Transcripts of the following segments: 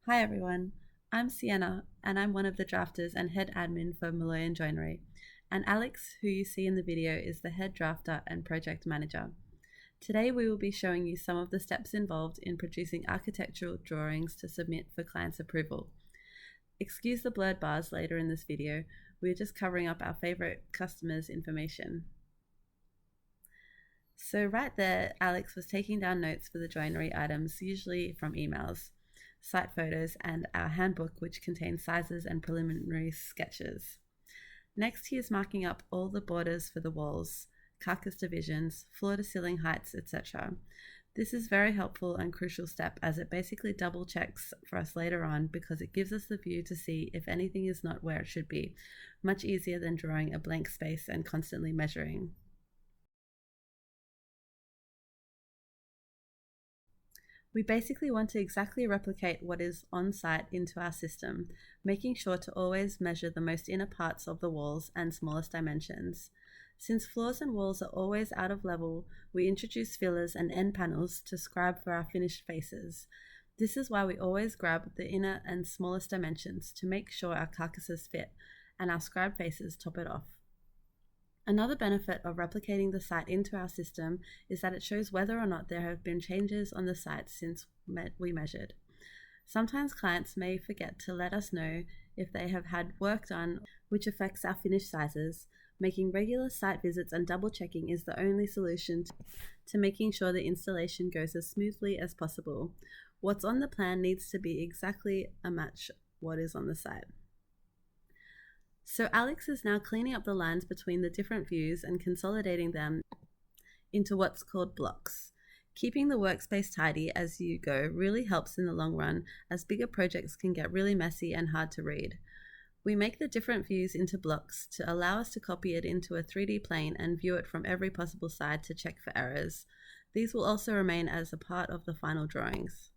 Hi everyone, I'm Sienna and I'm one of the drafters and head admin for Meloian Joinery. And Alex, who you see in the video, is the head drafter and project manager. Today we will be showing you some of the steps involved in producing architectural drawings to submit for client's approval. Excuse the blurred bars later in this video, we're just covering up our favourite customers' information. So right there, Alex was taking down notes for the joinery items, usually from emails, site photos, and our handbook, which contains sizes and preliminary sketches. Next, he is marking up all the borders for the walls, carcass divisions, floor to ceiling heights, etc. This is very helpful and crucial step as it basically double checks for us later on because it gives us the view to see if anything is not where it should be, much easier than drawing a blank space and constantly measuring. We basically want to exactly replicate what is on site into our system, making sure to always measure the most inner parts of the walls and smallest dimensions. Since floors and walls are always out of level, we introduce fillers and end panels to scribe for our finished faces. This is why we always grab the inner and smallest dimensions to make sure our carcasses fit, and our scribe faces top it off. Another benefit of replicating the site into our system is that it shows whether or not there have been changes on the site since we measured. Sometimes clients may forget to let us know if they have had work done which affects our finished sizes. Making regular site visits and double checking is the only solution to making sure the installation goes as smoothly as possible. What's on the plan needs to be exactly a match what is on the site. So Alex is now cleaning up the lines between the different views and consolidating them into what's called blocks. Keeping the workspace tidy as you go really helps in the long run, as bigger projects can get really messy and hard to read. We make the different views into blocks to allow us to copy it into a 3D plane and view it from every possible side to check for errors. These will also remain as a part of the final drawings.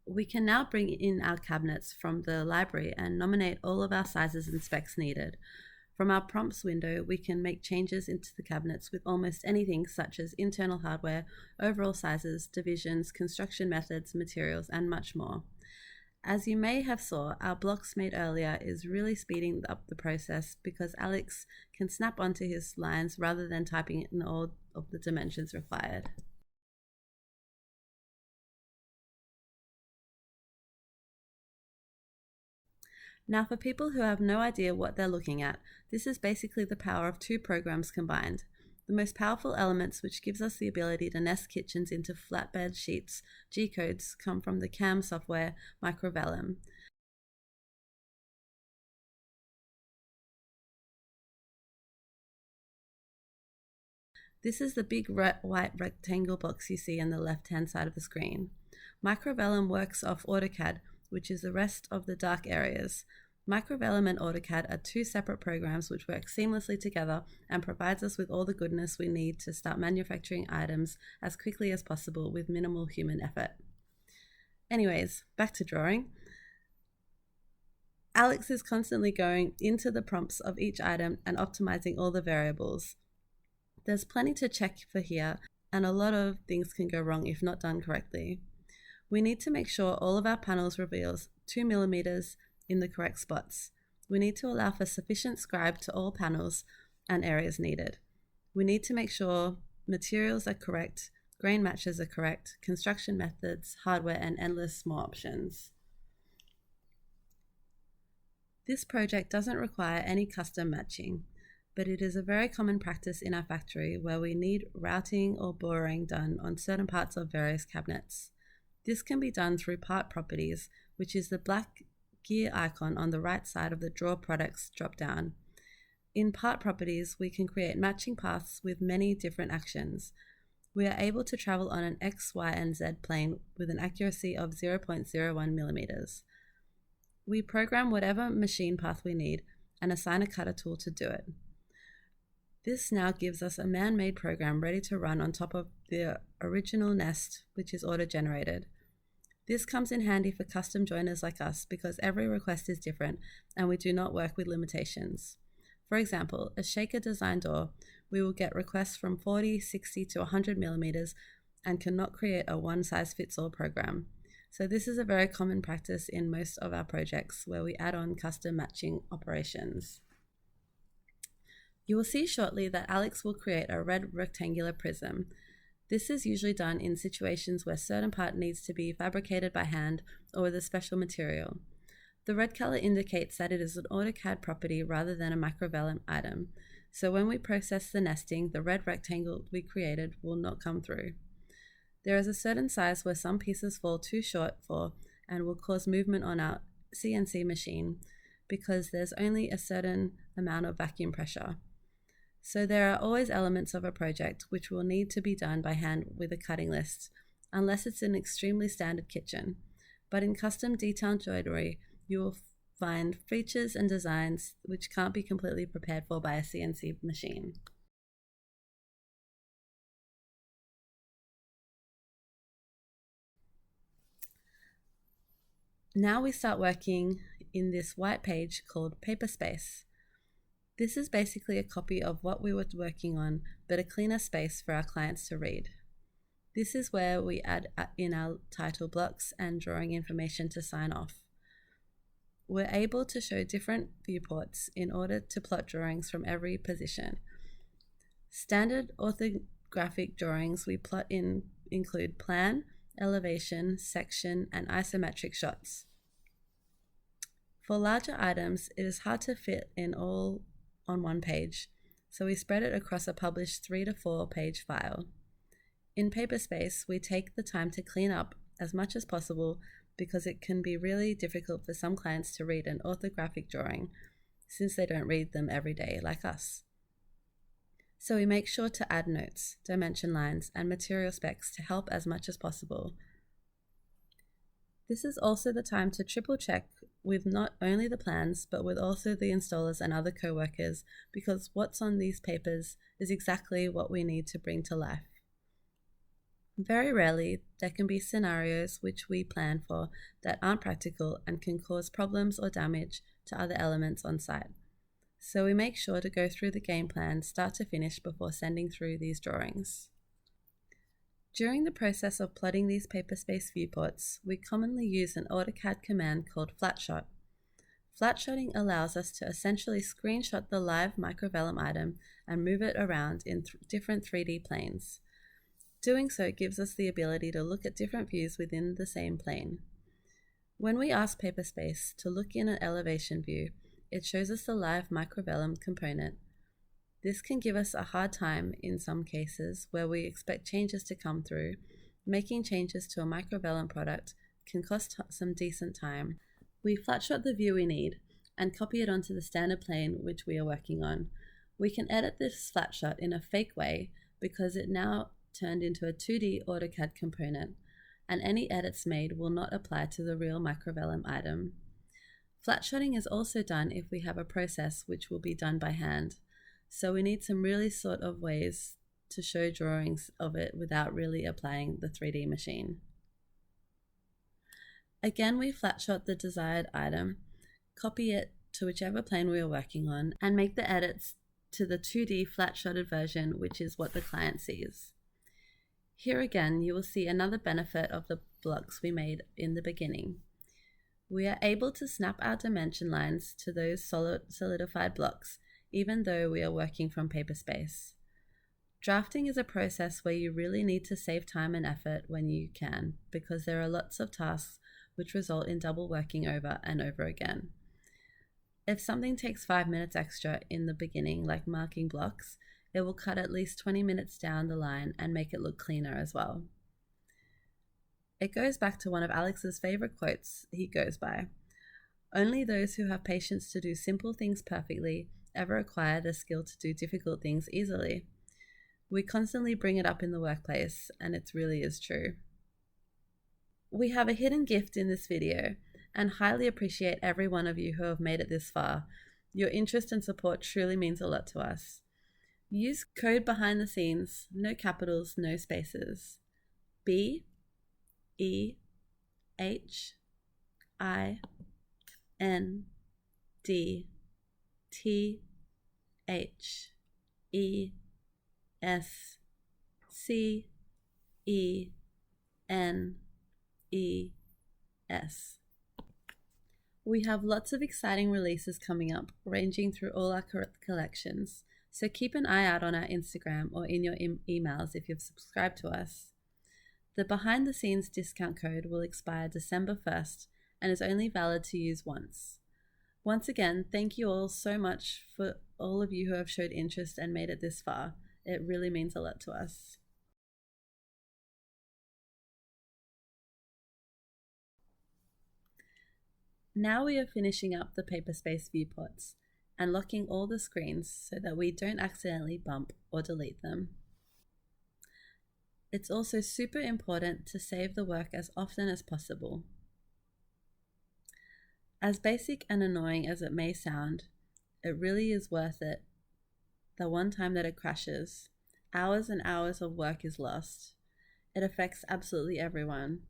We can now bring in our cabinets from the library and nominate all of our sizes and specs needed. From our prompts window, we can make changes into the cabinets with almost anything such as internal hardware, overall sizes, divisions, construction methods, materials, and much more. As you may have saw, our blocks made earlier is really speeding up the process because Alex can snap onto his lines rather than typing in all of the dimensions required. Now, for people who have no idea what they're looking at, this is basically the power of two programs combined. The most powerful elements which gives us the ability to nest kitchens into flatbed sheets, G-codes, come from the CAM software Microvellum. This is the big white rectangle box you see on the left-hand side of the screen. Microvellum works off AutoCAD, which is the rest of the dark areas. Microvellum and AutoCAD are two separate programs which work seamlessly together and provides us with all the goodness we need to start manufacturing items as quickly as possible with minimal human effort. Anyways, back to drawing. Alex is constantly going into the prompts of each item and optimizing all the variables. There's plenty to check for here, and a lot of things can go wrong if not done correctly. We need to make sure all of our panels reveals 2 millimeters in the correct spots. We need to allow for sufficient scribe to all panels and areas needed. We need to make sure materials are correct, grain matches are correct, construction methods, hardware, and endless more options. This project doesn't require any custom matching, but it is a very common practice in our factory where we need routing or boring done on certain parts of various cabinets. This can be done through part properties, which is the black gear icon on the right side of the Draw Products drop-down. In part properties, we can create matching paths with many different actions. We are able to travel on an X, Y, and Z plane with an accuracy of 0.01 millimeters. We program whatever machine path we need and assign a cutter tool to do it. This now gives us a man-made program ready to run on top of the original nest, which is auto-generated. This comes in handy for custom joiners like us because every request is different and we do not work with limitations. For example, a shaker design door, we will get requests from 40, 60 to 100 millimeters and cannot create a one-size-fits-all program. So this is a very common practice in most of our projects where we add on custom matching operations. You will see shortly that Alex will create a red rectangular prism. This is usually done in situations where a certain part needs to be fabricated by hand or with a special material. The red color indicates that it is an AutoCAD property rather than a microvellum item. So when we process the nesting, the red rectangle we created will not come through. There is a certain size where some pieces fall too short for and will cause movement on our CNC machine because there's only a certain amount of vacuum pressure. So there are always elements of a project which will need to be done by hand with a cutting list, unless it's an extremely standard kitchen. But in custom detailed joinery, you will find features and designs which can't be completely prepared for by a CNC machine. Now we start working in this white page called Paper Space. This is basically a copy of what we were working on, but a cleaner space for our clients to read. This is where we add in our title blocks and drawing information to sign off. We're able to show different viewports in order to plot drawings from every position. Standard orthographic drawings we plot in include plan, elevation, section, and isometric shots. For larger items, it is hard to fit in all on one page, so we spread it across a published 3 to 4 page file. In Paperspace, we take the time to clean up as much as possible because it can be really difficult for some clients to read an orthographic drawing since they don't read them every day like us. So we make sure to add notes, dimension lines, and material specs to help as much as possible. This is also the time to triple check with not only the plans, but with also the installers and other co-workers, because what's on these papers is exactly what we need to bring to life. Very rarely, there can be scenarios which we plan for that aren't practical and can cause problems or damage to other elements on site. So we make sure to go through the game plan start to finish before sending through these drawings. During the process of plotting these Paperspace viewports, we commonly use an AutoCAD command called flatshot. Flatshotting allows us to essentially screenshot the live microvellum item and move it around in different 3D planes. Doing so gives us the ability to look at different views within the same plane. When we ask Paperspace to look in an elevation view, it shows us the live microvellum component. This can give us a hard time in some cases where we expect changes to come through. Making changes to a microvellum product can cost some decent time. We flatshot the view we need and copy it onto the standard plane which we are working on. We can edit this flatshot in a fake way because it now turned into a 2D AutoCAD component, and any edits made will not apply to the real microvellum item. Flatshotting is also done if we have a process which will be done by hand. So we need some really sort of ways to show drawings of it without really applying the 3D machine. Again, we flatshot the desired item, copy it to whichever plane we are working on, and make the edits to the 2D flatshotted version, which is what the client sees. Here again, you will see another benefit of the blocks we made in the beginning. We are able to snap our dimension lines to those solidified blocks, even though we are working from Paperspace. Drafting is a process where you really need to save time and effort when you can, because there are lots of tasks which result in double working over and over again. If something takes 5 minutes extra in the beginning, like marking blocks, it will cut at least 20 minutes down the line and make it look cleaner as well. It goes back to one of Alex's favorite quotes he goes by: "Only those who have patience to do simple things perfectly ever acquire the skill to do difficult things easily." We constantly bring it up in the workplace, and it really is true. We have a hidden gift in this video and highly appreciate every one of you who have made it this far. Your interest and support truly means a lot to us. Use code behind the scenes, no capitals, no spaces. B E H I N D T H E S C E N E S. We have lots of exciting releases coming up, ranging through all our collections, so keep an eye out on our Instagram or in your emails if you've subscribed to us. The behind the scenes discount code will expire December 1st and is only valid to use once. Once again, thank you all so much for all of you who have showed interest and made it this far. It really means a lot to us. Now we are finishing up the Paperspace viewports and locking all the screens so that we don't accidentally bump or delete them. It's also super important to save the work as often as possible. As basic and annoying as it may sound, it really is worth it. The one time that it crashes, hours and hours of work is lost. It affects absolutely everyone.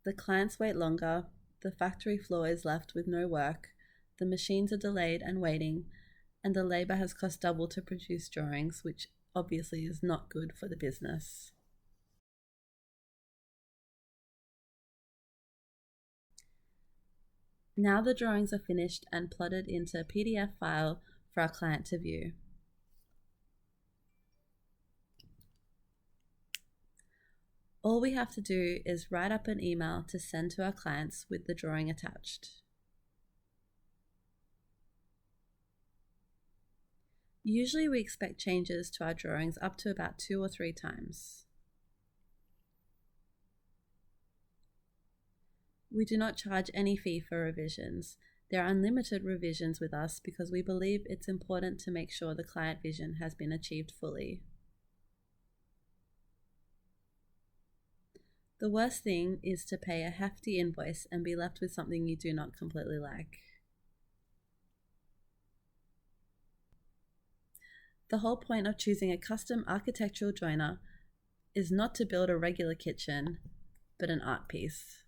The clients wait longer, the factory floor is left with no work, the machines are delayed and waiting, and the labor has cost double to produce drawings, which obviously is not good for the business. Now the drawings are finished and plotted into a PDF file for our client to view. All we have to do is write up an email to send to our clients with the drawing attached. Usually we expect changes to our drawings up to about 2 or 3 times. We do not charge any fee for revisions. There are unlimited revisions with us because we believe it's important to make sure the client vision has been achieved fully. The worst thing is to pay a hefty invoice and be left with something you do not completely like. The whole point of choosing a custom architectural joiner is not to build a regular kitchen, but an art piece.